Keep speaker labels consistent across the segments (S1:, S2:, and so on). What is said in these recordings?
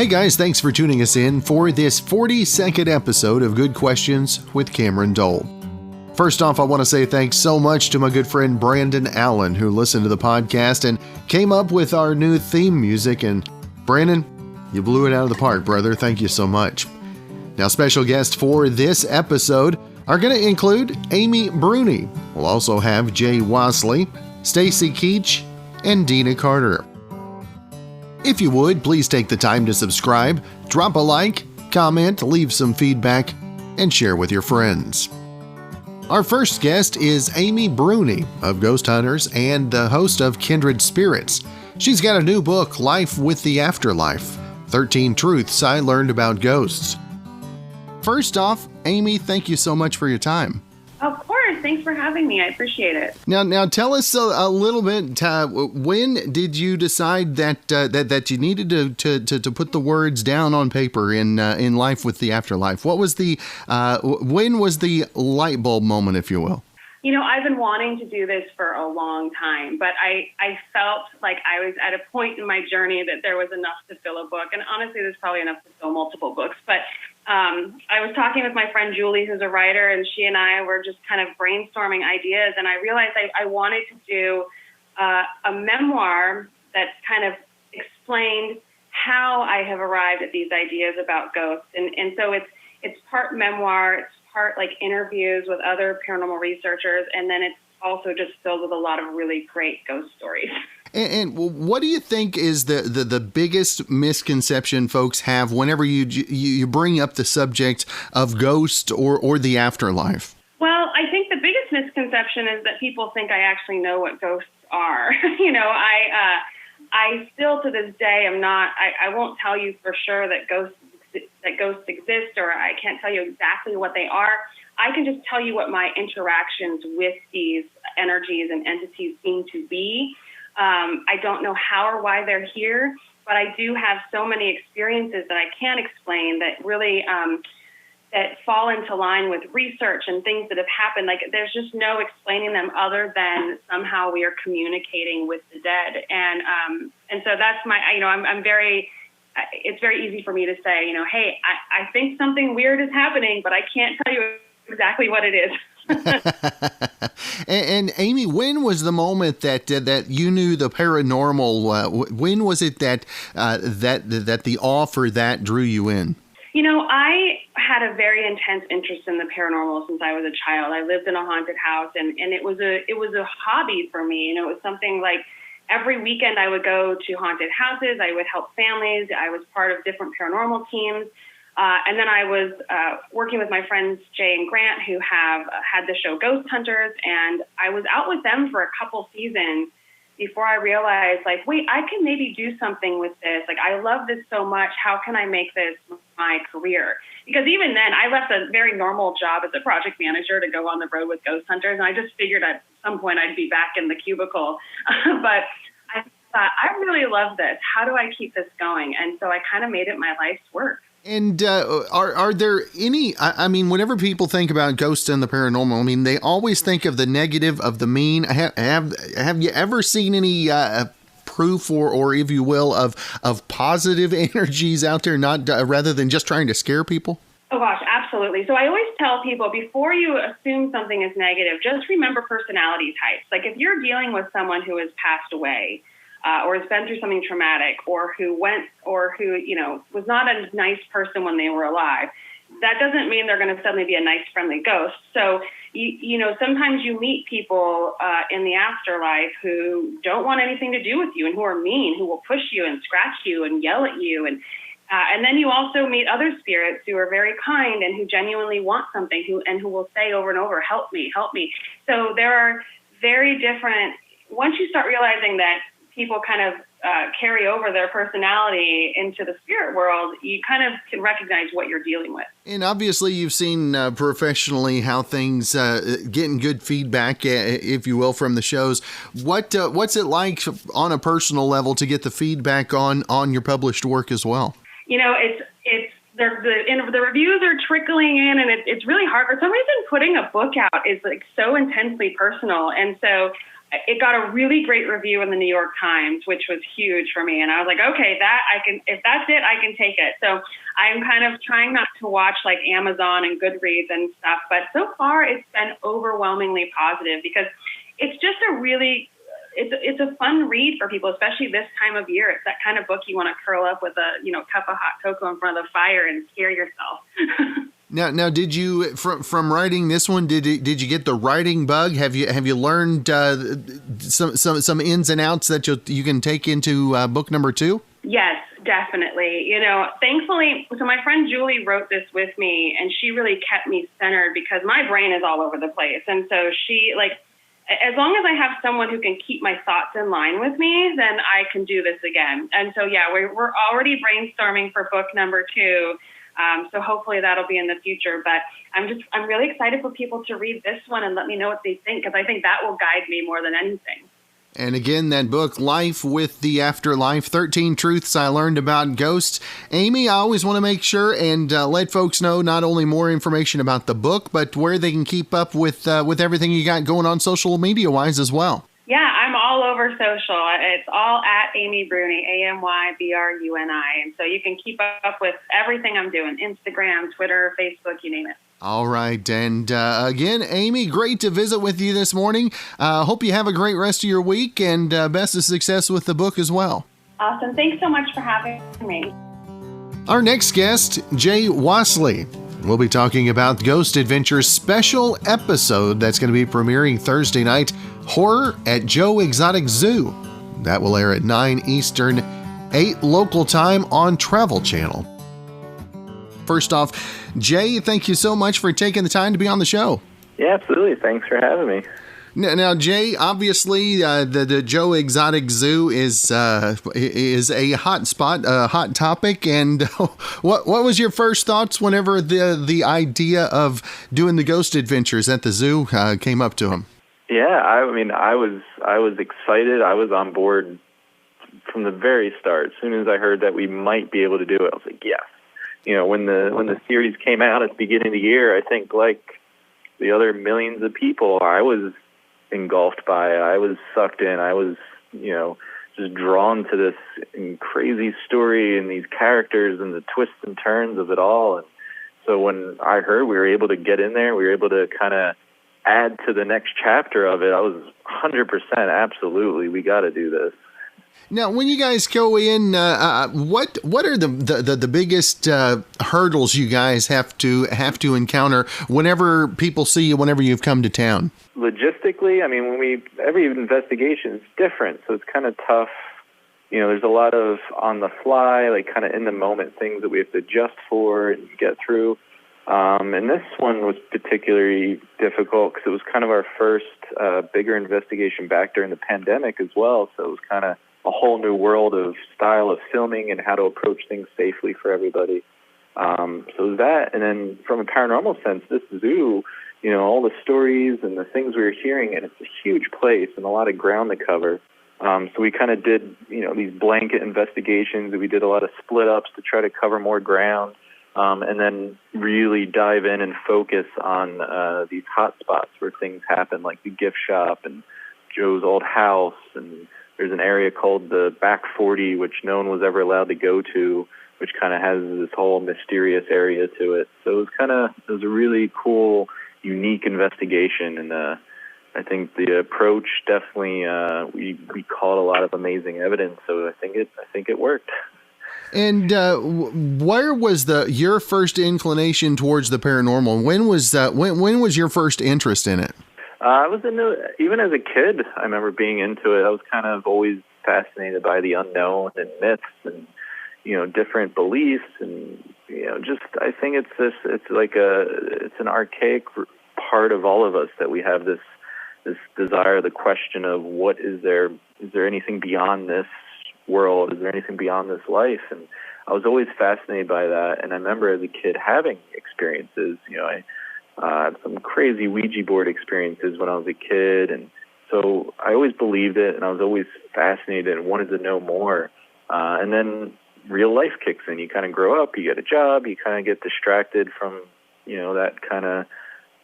S1: Hey guys, thanks for tuning us in for this 42nd episode of Good Questions with Cameron Dole. First off, I want to say thanks so much to my good friend Brandon Allen, who listened to the podcast and came up with our new theme music. And Brandon, you blew it out of the park, brother. Thank you so much. Now, special guests for this episode are going to include Amy Bruni. We'll also have Jay Wasley, Stacy Keach, and Deana Carter. If you would, please take the time to subscribe, drop a like, comment, leave some feedback, and share with your friends. Our first guest is Amy Bruni of Ghosthunters and the host of Kindred Spirits. She's got a new book, Life with the Afterlife, 13 Truths I Learned About Ghosts. First off, Amy, thank you so much for your time.
S2: Of course. Thanks for having me. I appreciate it.
S1: Now tell us a little bit, when did you decide that you needed to put the words down on paper in Life with the Afterlife? What was when was the light bulb moment, if you will?
S2: You know, I've been wanting to do this for a long time, but I felt like I was at a point in my journey that there was enough to fill a book. And honestly, there's probably enough to fill multiple books. But I was talking with my friend Julie, who's a writer, and she and I were just kind of brainstorming ideas. And I realized I wanted to do a memoir that kind of explained how I have arrived at these ideas about ghosts. And so it's part memoir, it's part like interviews with other paranormal researchers, and then it's also just filled with a lot of really great ghost stories.
S1: And what do you think is the biggest misconception folks have whenever you bring up the subject of ghosts or the afterlife?
S2: Well, I think the biggest misconception is that people think I actually know what ghosts are. You know, I still to this day am not. I won't tell you for sure that ghosts exist, or I can't tell you exactly what they are. I can just tell you what my interactions with these energies and entities seem to be. I don't know how or why they're here, but I do have so many experiences that I can't explain that really that fall into line with research and things that have happened. Like, there's just no explaining them other than somehow we are communicating with the dead. And so that's my, I'm very, it's very easy for me to say, hey, I think something weird is happening, but I can't tell you exactly what it is.
S1: And Amy, when was the moment that you knew the paranormal? When was it that the awe for that drew you in?
S2: I had a very intense interest in the paranormal since I was a child. I lived in a haunted house, and it was a hobby for me. It was something like every weekend I would go to haunted houses. I would help families. I was part of different paranormal teams. And then I was working with my friends Jay and Grant, who have had the show Ghosthunters, and I was out with them for a couple seasons before I realized, like, wait, I can maybe do something with this. Like, I love this so much. How can I make this my career? Because even then, I left a very normal job as a project manager to go on the road with Ghosthunters, and I just figured at some point I'd be back in the cubicle. But I thought, I really love this. How do I keep this going? And so I kind of made it my life's work.
S1: And are there any, I mean, whenever people think about ghosts and the paranormal, I mean, they always think of the negative, of the mean. Have you ever seen any proof or if you will, of positive energies out there, not rather than just trying to scare people?
S2: Oh, gosh, absolutely. So I always tell people, before you assume something is negative, just remember personality types. Like, if you're dealing with someone who has passed away, or has been through something traumatic, or who was not a nice person when they were alive, that doesn't mean they're going to suddenly be a nice, friendly ghost. So, sometimes you meet people in the afterlife who don't want anything to do with you and who are mean, who will push you and scratch you and yell at you. And then you also meet other spirits who are very kind and who genuinely want something, who will say over and over, help me, help me. So there are very different, once you start realizing that people kind of carry over their personality into the spirit world, you kind of can recognize what you're dealing with.
S1: And obviously you've seen professionally how things getting good feedback, if you will, from the shows. What's it like on a personal level to get the feedback on your published work as well? The reviews are trickling in, and it's really hard. For some reason, putting a book out is like so intensely personal. And so
S2: it got a really great review in the New York Times, which was huge for me. And I was like, okay, if that's it, I can take it. So I'm kind of trying not to watch like Amazon and Goodreads and stuff, but so far it's been overwhelmingly positive because it's just it's a fun read for people, especially this time of year. It's that kind of book you want to curl up with a, cup of hot cocoa in front of the fire and scare yourself.
S1: Now, did you from writing this one? Did you get the writing bug? Have you learned some ins and outs that you can take into book number 2?
S2: Yes, definitely. Thankfully, so my friend Julie wrote this with me, and she really kept me centered because my brain is all over the place, and so she as long as I have someone who can keep my thoughts in line with me, then I can do this again. And so yeah, we're already brainstorming for book number 2. So hopefully that'll be in the future, but I'm really excited for people to read this one and let me know what they think, because I think that will guide me more than anything.
S1: And again, that book, Life with the Afterlife, 13 Truths I Learned About Ghosts. Amy, I always want to make sure and let folks know not only more information about the book, but where they can keep up with everything you got going on social media-wise as well.
S2: Yeah, I'm all over social. It's all at Amy Bruni, AMYBRUNI. And so you can keep up with everything I'm doing, Instagram, Twitter, Facebook, you name it.
S1: All right. And again, Amy, great to visit with you this morning. Hope you have a great rest of your week and best of success with the book as well.
S2: Awesome. Thanks so much for having me.
S1: Our next guest, Jay Wasley. We'll be talking about Ghost Adventures special episode that's going to be premiering Thursday night, Horror at Joe Exotic Zoo. That will air at 9 Eastern, 8 local time on Travel Channel. First off, Jay, thank you so much for taking the time to be on the show.
S3: Yeah, absolutely. Thanks for having me.
S1: Now, Jay, obviously, the Joe Exotic Zoo is a hot spot, a hot topic. And what was your first thoughts whenever the idea of doing the ghost adventures at the zoo came up to him?
S3: Yeah, I was excited. I was on board from the very start. As soon as I heard that we might be able to do it, I was like, yes. When the series came out at the beginning of the year, I think like the other millions of people, I was engulfed by it. I was sucked in. I was, just drawn to this crazy story and these characters and the twists and turns of it all. And so when I heard we were able to get in there, we were able to kind of add to the next chapter of it, I was 100% absolutely, we got to do this.
S1: Now, when you guys go in, what are the biggest hurdles you guys have to encounter whenever people see you, whenever you've come to town?
S3: Logistically, I mean, every investigation is different, so it's kind of tough. There's a lot of on the fly, like kind of in the moment things that we have to adjust for and get through. And this one was particularly difficult because it was kind of our first bigger investigation back during the pandemic as well. So it was kind of a whole new world of style of filming and how to approach things safely for everybody. So it was that. And then from a paranormal sense, this zoo, all the stories and the things we were hearing, and it's a huge place and a lot of ground to cover. So we kind of did, these blanket investigations. We did a lot of split ups to try to cover more ground. And then really dive in and focus on these hot spots where things happen, like the gift shop and Joe's old house. And there's an area called the Back 40, which no one was ever allowed to go to, which kind of has this whole mysterious area to it. So it was a really cool, unique investigation. And I think the approach definitely, we caught a lot of amazing evidence. So I think it worked.
S1: And where was your first inclination towards the paranormal? When was your first interest in it?
S3: I was even as a kid. I remember being into it. I was kind of always fascinated by the unknown and myths and different beliefs and just I think it's an archaic part of all of us that we have this desire, the question of what is there anything beyond this world? Is there anything beyond this life? And I was always fascinated by that. And I remember as a kid having experiences. I had some crazy Ouija board experiences when I was a kid, and so I always believed it, and I was always fascinated and wanted to know more. And then real life kicks in. You kind of grow up, you get a job, you kind of get distracted from that kind of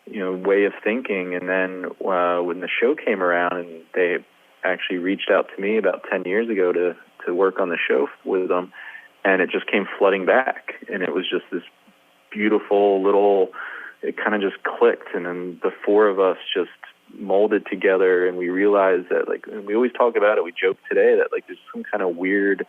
S3: way of thinking. And then when the show came around, and they actually reached out to me about 10 years ago to work on the show with them, and it just came flooding back. And it was just this beautiful little, it kind of just clicked. And then the four of us just molded together, and we realized that, like, and we always talk about it, we joke today that, like, there's some kind of weird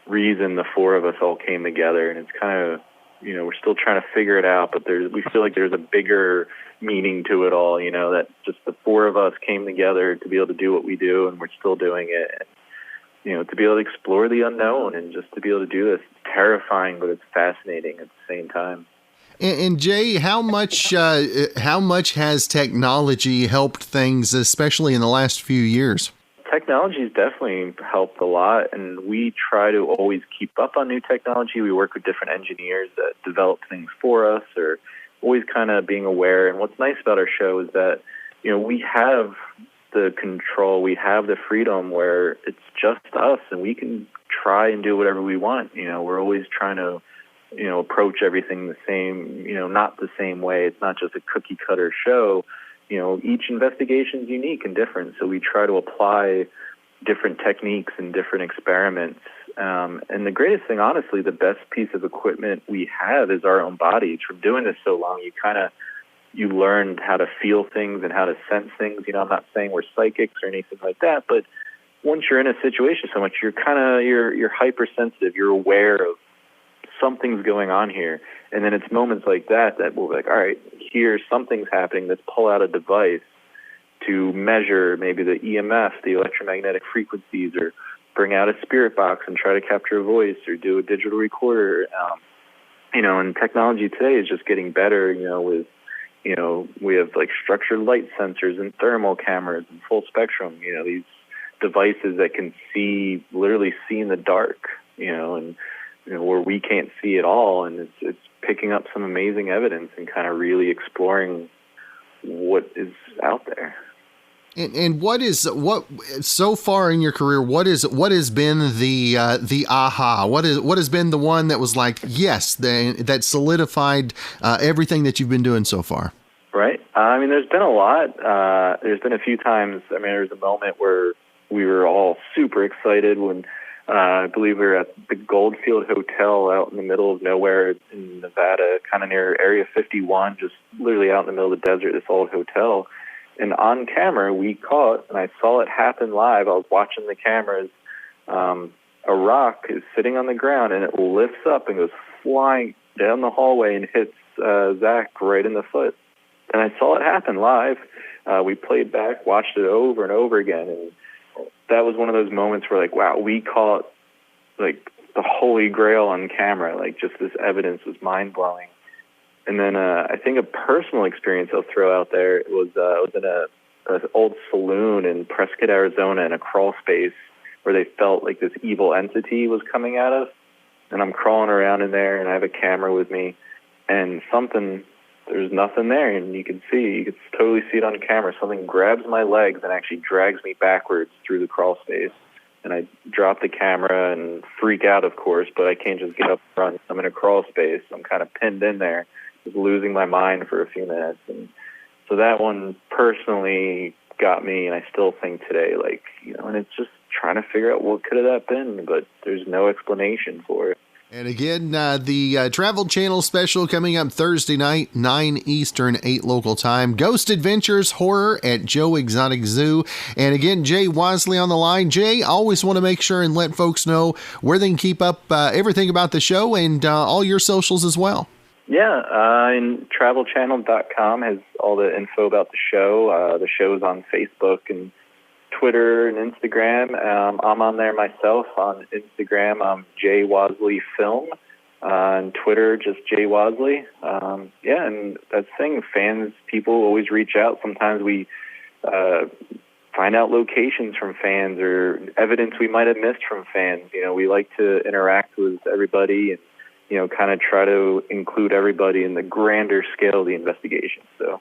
S3: reason the four of us all came together, and it's kind of, we're still trying to figure it out, but we feel like there's a bigger meaning to it all, that just the four of us came together to be able to do what we do, and we're still doing it. And, to be able to explore the unknown and just to be able to do this, it's terrifying, but it's fascinating at the same time.
S1: And Jay, how much has technology helped things, especially in the last few years?
S3: Technology's definitely helped a lot, and we try to always keep up on new technology. We work with different engineers that develop things for us, or always kind of being aware. And what's nice about our show is that, we have the control, we have the freedom where it's just us, and we can try and do whatever we want. We're always trying to, approach everything the same, not the same way. It's not just a cookie cutter show. Each investigation is unique and different, so we try to apply different techniques and different experiments. And the greatest thing, honestly, the best piece of equipment we have is our own bodies. From doing this so long, you learned how to feel things and how to sense things. I'm not saying we're psychics or anything like that, but once you're in a situation so much, you're hypersensitive. You're aware of something's going on here. And then it's moments like that we'll be like, all right, here something's happening. Let's pull out a device to measure maybe the EMF, the electromagnetic frequencies, or bring out a spirit box and try to capture a voice, or do a digital recorder. And technology today is just getting better, with, we have like structured light sensors and thermal cameras and full spectrum, these devices that can literally see in the dark, and where we can't see at all, and it's picking up some amazing evidence and kind of really exploring what is out there.
S1: And what so far in your career, what has been the aha? What has been the one that was like, yes, that solidified everything that you've been doing so far?
S3: Right. There's been a lot. There's been a few times. There was a moment where we were all super excited when I believe we were at the Goldfield Hotel out in the middle of nowhere in Nevada, kind of near Area 51, just literally out in the middle of the desert, this old hotel. And on camera, we caught, and I saw it happen live. I was watching the cameras. A rock is sitting on the ground, and it lifts up and goes flying down the hallway and hits Zach right in the foot. And I saw it happen live. We played back, watched it over and over again, and that was one of those moments where, like, wow, we caught, like, the holy grail on camera. Like, just this evidence was mind-blowing. And then I think a personal experience I'll throw out there was I was in an old saloon in Prescott, Arizona, in a crawl space where they felt like this evil entity was coming at us. And I'm crawling around in there, and I have a camera with me, and there's nothing there, and you can totally see it on camera. Something grabs my legs and actually drags me backwards through the crawl space. And I drop the camera and freak out, of course, but I can't just get up front. I'm in a crawl space. I'm kind of pinned in there, just losing my mind for a few minutes. And so that one personally got me, and I still think today, like, and it's just trying to figure out what could have that been, but there's no explanation for it.
S1: And again, the Travel Channel special coming up Thursday night, 9 Eastern, 8 local time. Ghost Adventures Horror at Joe Exotic Zoo. And again, Jay Wasley on the line. Jay, always want to make sure and let folks know where they can keep up everything about the show and all your socials as well.
S3: Yeah, and travelchannel.com has all the info about the show. The show's on Facebook and Twitter and Instagram. I'm on there myself. On Instagram, I'm Jay Wasley Film. On Twitter, just Jay Wasley. And that's the thing. Fans, people always reach out. Sometimes we find out locations from fans or evidence we might have missed from fans. We like to interact with everybody and, kind of try to include everybody in the grander scale of the investigation. So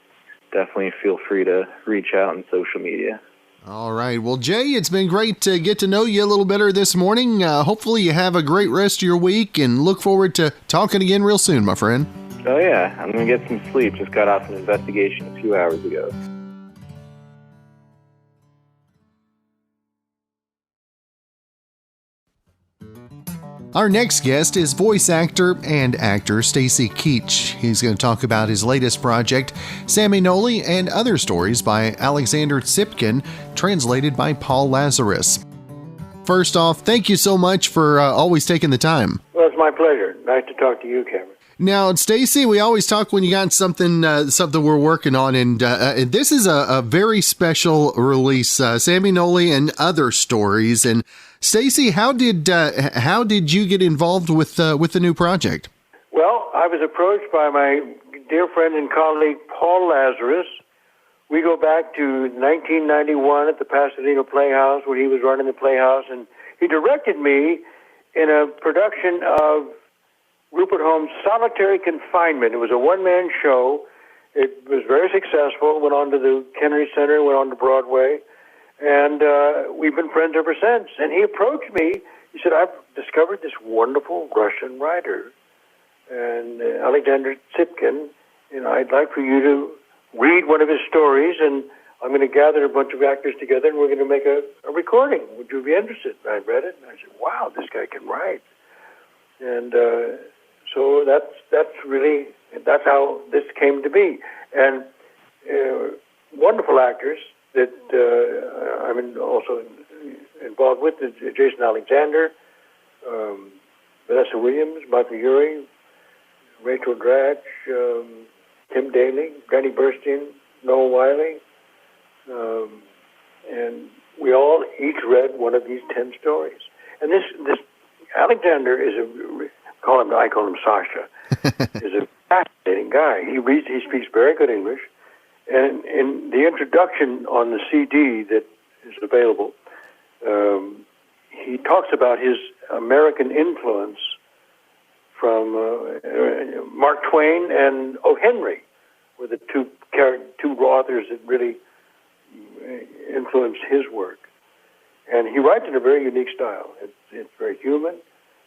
S3: definitely feel free to reach out on social media.
S1: All right. Well, Jay, it's been great to get to know you a little better this morning. Hopefully you have a great rest of your week and look forward to talking again real soon, my friend.
S3: Oh, yeah. I'm going to get some sleep. Just got off an investigation a few hours ago.
S1: Our next guest is voice actor and actor Stacy Keach. He's going to talk about his latest project, Sammynolie and Other Stories by Alexander Tsypkin, translated by Paul Lazarus. First off, thank you so much for always taking the time.
S4: Well, it's my pleasure. Nice to talk to you, Cameron.
S1: Now, Stacy, we always talk when you got something we're working on, and this is a very special release, Sammynolie and Other Stories. And Stacy, how did you get involved with the new project?
S4: Well, I was approached by my dear friend and colleague Paul Lazarus. We go back to 1991 at the Pasadena Playhouse when he was running the Playhouse, and he directed me in a production of Rupert Holmes' Solitary Confinement. It was a one-man show. It was very successful. Went on to the Kennedy Center, went on to Broadway, and we've been friends ever since. And he approached me. He said, "I've discovered this wonderful Russian writer, and Alexander Tsypkin, and I'd like for you to read one of his stories, and I'm going to gather a bunch of actors together, and we're going to make a recording. Would you be interested?" And I read it, and I said, "Wow, this guy can write." And so that's how this came to be. And wonderful actors that I'm also involved with, Jason Alexander, Vanessa Williams, Michael Urie, Rachel Dratch, Tim Daly, Danny Burstein, Noel Wiley, and we all each read one of these 10 stories. And this Alexander is I call him Sasha, is a fascinating guy. He speaks very good English, and in the introduction on the CD that is available, he talks about his American influence from Mark Twain and O. Henry, were the two authors that really influenced his work. And he writes in a very unique style. It's very human,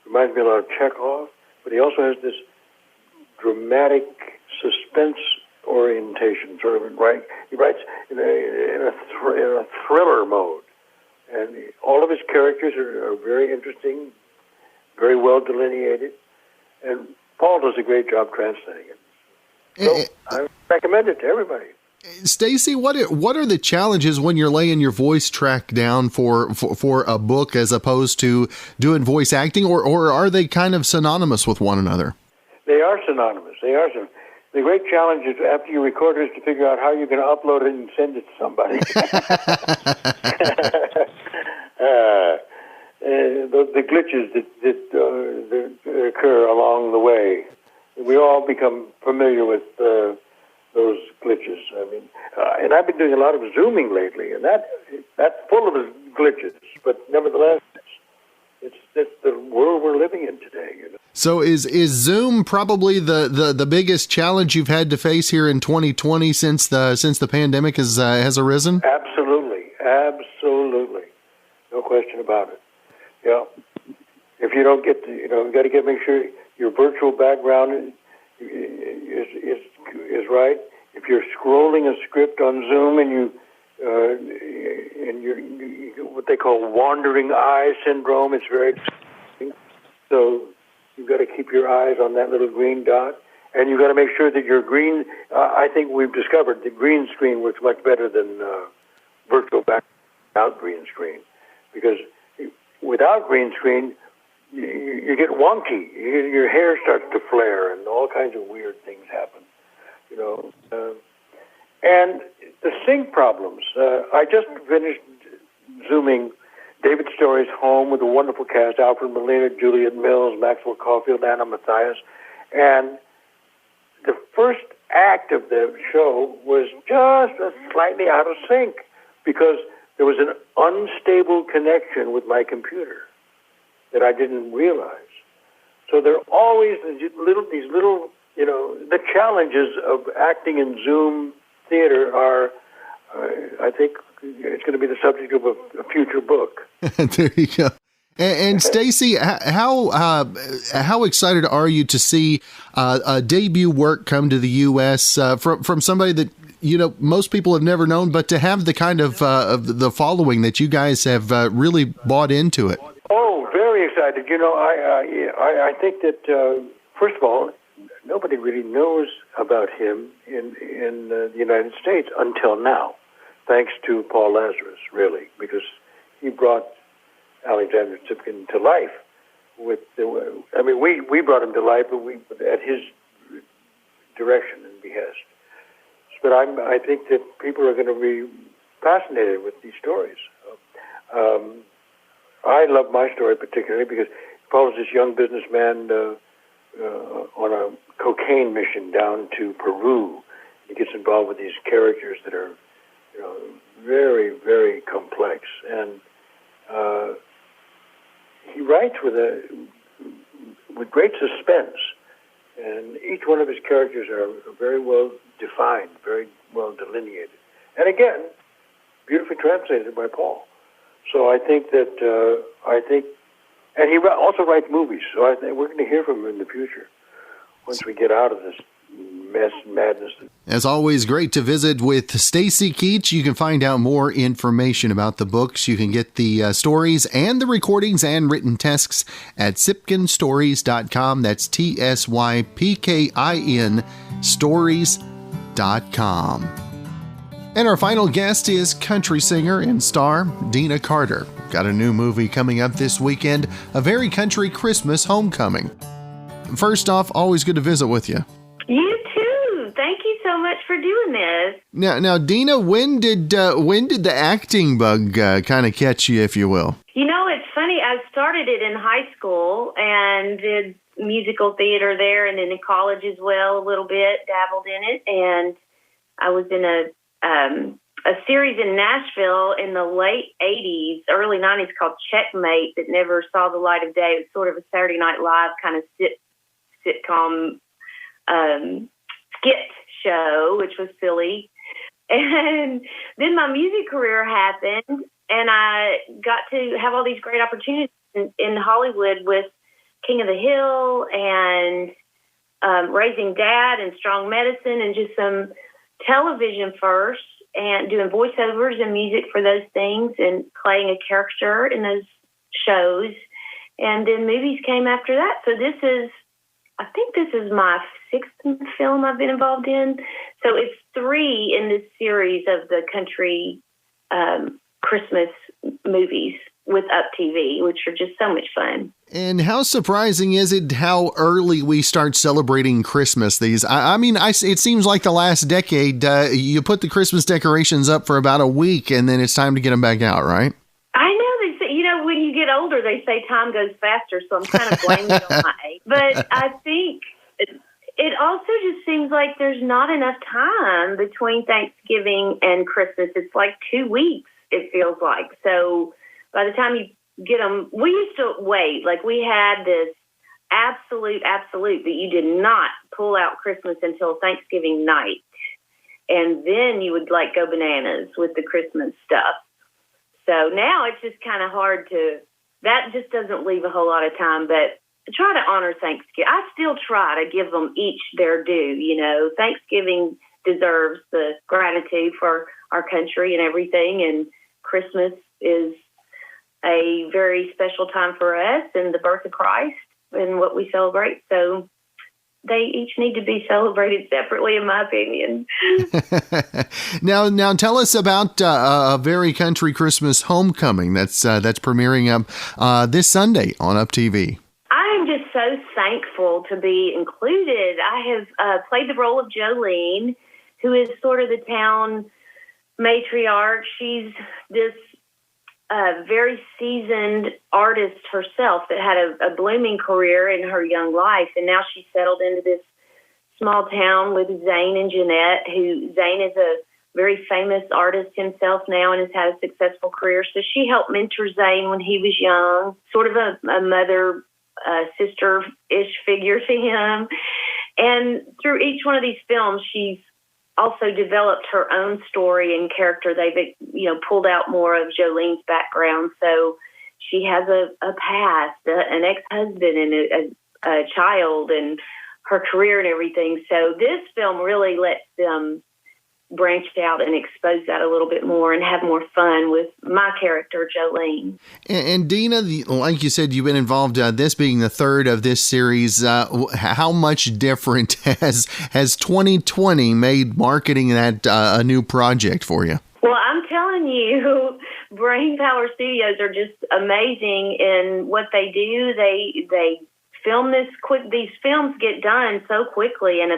S4: reminds me a lot of Chekhov, but he also has this dramatic suspense orientation, sort of, right? He writes in a thriller mode. And all of his characters are very interesting, very well delineated. And Paul does a great job translating it. So I recommend it to everybody.
S1: Stacy, what are the challenges when you're laying your voice track down for a book as opposed to doing voice acting, or are they kind of synonymous with one another?
S4: They are synonymous. The great challenge is after you record it is to figure out how you're going to upload it and send it to somebody. The glitches that occur along the way. We all become familiar with those glitches. I mean, and I've been doing a lot of Zooming lately, and that's full of glitches. But nevertheless, it's the world we're living in today. You know?
S1: So is Zoom probably the biggest challenge you've had to face here in 2020 since the pandemic has arisen?
S4: Absolutely, no question about it. Yeah, if you don't get you got to make sure your virtual background is right. If you're scrolling a script on Zoom and you what they call wandering eye syndrome, it's very interesting. So you've got to keep your eyes on that little green dot, and you've got to make sure that your green. I think we've discovered the green screen works much better than virtual background without green screen, because without green screen, you get wonky. Your hair starts to flare, and all kinds of weird things happen. You know, and the sync problems. I just finished Zooming David Story's home with a wonderful cast: Alfred Molina, Juliet Mills, Maxwell Caulfield, Anna Matthias, and the first act of the show was just slightly out of sync because there was an unstable connection with my computer that I didn't realize. So there are always these little, the challenges of acting in Zoom theater are, I think it's going to be the subject of a future book.
S1: There you go. And Stacy, how excited are you to see a debut work come to the U.S. From somebody that most people have never known, but to have the kind of the following that you guys have really bought into it?
S4: Oh, very excited. I think that first of all, nobody really knows about him in the United States until now, thanks to Paul Lazarus, really, because he brought Alexander Tsypkin to life. We brought him to life, but at his direction and behest. But I think that people are going to be fascinated with these stories. I love my story particularly because it follows this young businessman on a cocaine mission down to Peru. He gets involved with these characters that are, very, very complex, and he writes with great suspense, and each one of his characters are very well defined, very well delineated, and again, beautifully translated by Paul. So I think that and he also writes movies. So I think we're going to hear from him in the future once we get out of this mess and madness.
S1: As always, great to visit with Stacy Keach. You can find out more information about the books. You can get the stories and the recordings and written texts at tsypkinstories.com. That's TSYPKIN stories.com. And our final guest is country singer and star Deana Carter. Got a new movie coming up this weekend, A Very Country Christmas Homecoming. First off, always good to visit with you.
S5: You too. Thank you so much for doing this.
S1: Now, Deana, when did the acting bug kind of catch you, if you will?
S5: It's funny. I started it in high school and did musical theater there, and then in college as well, a little bit, dabbled in it. And I was in a series in Nashville in the late 80s, early 90s called Checkmate that never saw the light of day. It was sort of a Saturday Night Live kind of sitcom skit show, which was silly. And then my music career happened, and I got to have all these great opportunities in Hollywood with King of the Hill and Raising Dad and Strong Medicine and just some television first, and doing voiceovers and music for those things and playing a character in those shows. And then movies came after that. So I think this is my sixth film I've been involved in. So it's 3 in this series of the country Christmas movies with Up TV, which are just so much fun.
S1: And how surprising is it how early we start celebrating Christmas? It seems like the last decade, you put the Christmas decorations up for about a week and then it's time to get them back out, right?
S5: I know. They say, when you get older, they say time goes faster, so I'm kind of blaming it on my age. But I think it also just seems like there's not enough time between Thanksgiving and Christmas. It's like 2 weeks, it feels like. So by the time you get them, we used to wait. Like we had this absolute that you did not pull out Christmas until Thanksgiving night. And then you would go bananas with the Christmas stuff. So now it's just kind of hard that just doesn't leave a whole lot of time, but try to honor Thanksgiving. I still try to give them each their due. Thanksgiving deserves the gratitude for our country and everything. And Christmas is a very special time for us and the birth of Christ and what we celebrate. So they each need to be celebrated separately, in my opinion.
S1: Now tell us about A Very Country Christmas Homecoming that's premiering this Sunday on Up TV.
S5: I am just so thankful to be included. I have played the role of Jolene, who is sort of the town matriarch. She's this very seasoned artist herself that had a blooming career in her young life, and now she's settled into this small town with Zane and Jeanette, Zane is a very famous artist himself now and has had a successful career. So she helped mentor Zane when he was young, sort of a mother, sister-ish figure to him. And through each one of these films, she's also developed her own story and character. They've, pulled out more of Jolene's background. So she has a past, an ex-husband and a child and her career and everything. So this film really lets them branch out and expose that a little bit more and have more fun with my character, Jolene.
S1: And Deana, like you said, you've been involved, this being the third of this series. How much different has 2020 made marketing that a new project for you?
S5: Well, I'm telling you, Brain Power Studios are just amazing in what they do. They film this quick. These films get done so quickly and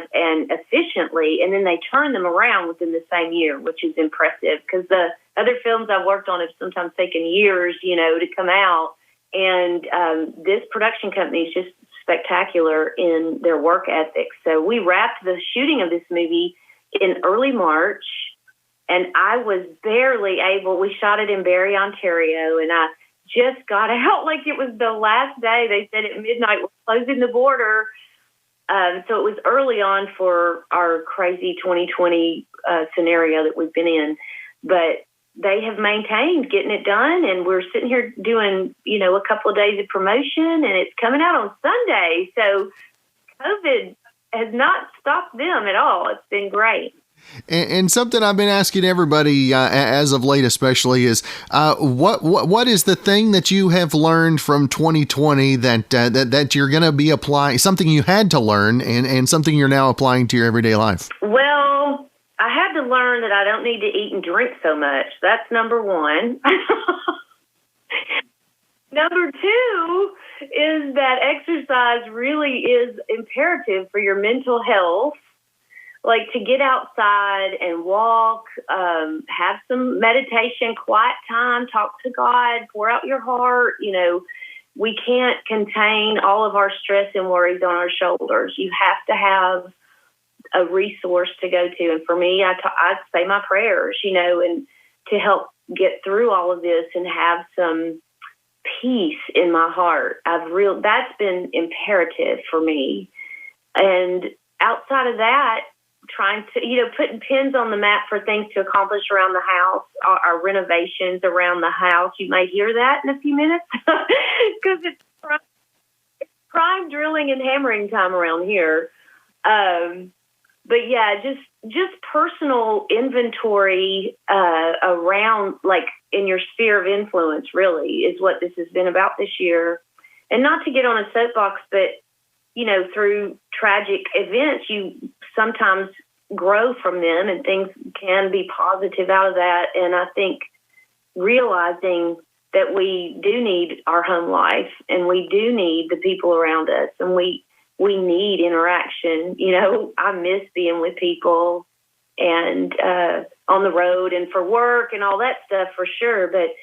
S5: efficiently, and then they turn them around within the same year, which is impressive because the other films I've worked on have sometimes taken years, to come out. And this production company is just spectacular in their work ethic. So we wrapped the shooting of this movie in early March, and I was barely able. We shot it in Barrie, Ontario, and I just got out like it was the last day. They said at midnight we're closing the border. So it was early on for our crazy 2020 scenario that we've been in. But they have maintained getting it done, and we're sitting here doing, a couple of days of promotion, and it's coming out on Sunday. So COVID has not stopped them at all. It's been great.
S1: And something I've been asking everybody as of late, especially, is what is the thing that you have learned from 2020 that you're going to be applying, something you had to learn and something you're now applying to your everyday life?
S5: Well, I had to learn that I don't need to eat and drink so much. That's number one. Number two is that exercise really is imperative for your mental health. Like to get outside and walk, have some meditation, quiet time, talk to God, pour out your heart. We can't contain all of our stress and worries on our shoulders. You have to have a resource to go to. And for me, I say my prayers, and to help get through all of this and have some peace in my heart. That's been imperative for me. And outside of that, trying to, putting pins on the map for things to accomplish around the house, our renovations around the house. You may hear that in a few minutes because it's prime drilling and hammering time around here. But yeah, just personal inventory around, like in your sphere of influence, really is what this has been about this year. And not to get on a soapbox, but through tragic events, you sometimes grow from them and things can be positive out of that. And I think realizing that we do need our home life and we do need the people around us and we need interaction. I miss being with people and on the road and for work and all that stuff for sure. But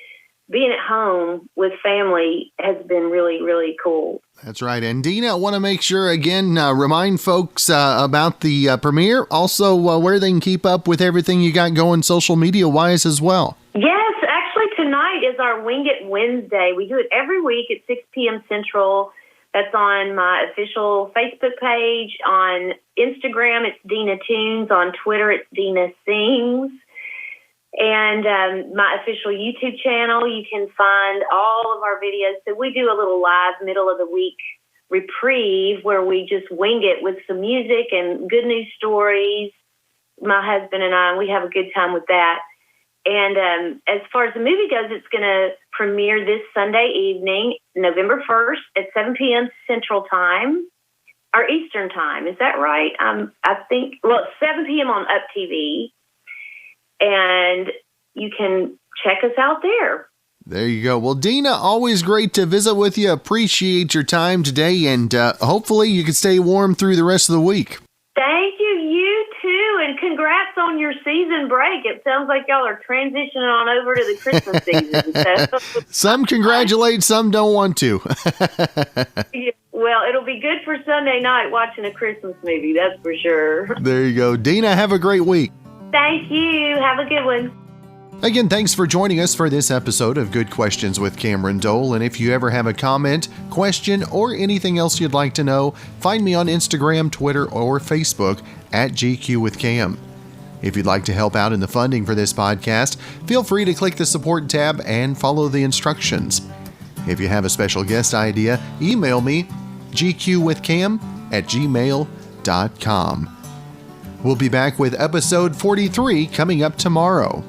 S5: being at home with family has been really, really cool.
S1: That's right. And Deana, I want to make sure, again, remind folks about the premiere, also where they can keep up with everything you got going social media-wise as well.
S5: Yes, actually tonight is our Wing It Wednesday. We do it every week at 6 p.m. Central. That's on my official Facebook page. On Instagram, it's Deana Tunes. On Twitter, it's Deana Sings. And my official YouTube channel, you can find all of our videos. So we do a little live middle of the week reprieve where we just wing it with some music and good news stories. My husband and I, we have a good time with that. And as far as the movie goes, it's going to premiere this Sunday evening, November 1st at 7 p.m. Central Time, or Eastern Time. Is that right? I think, it's 7 p.m. on Up TV. And you can check us out there.
S1: There you go. Well, Deana, always great to visit with you. Appreciate your time today, and hopefully you can stay warm through the rest of the week.
S5: Thank you. You too, and congrats on your season break. It sounds like y'all are transitioning on over to the Christmas season. So.
S1: Some congratulate, some don't want to.
S5: Well, it'll be good for Sunday night watching a Christmas movie, that's for sure.
S1: There you go. Deana, have a great week.
S5: Thank you. Have a good one.
S1: Again, thanks for joining us for this episode of Good Questions with Cameron Dole. And if you ever have a comment, question, or anything else you'd like to know, find me on Instagram, Twitter, or Facebook at GQ with Cam. If you'd like to help out in the funding for this podcast, feel free to click the support tab and follow the instructions. If you have a special guest idea, email me, gqwithcam@gmail.com. We'll be back with episode 43 coming up tomorrow.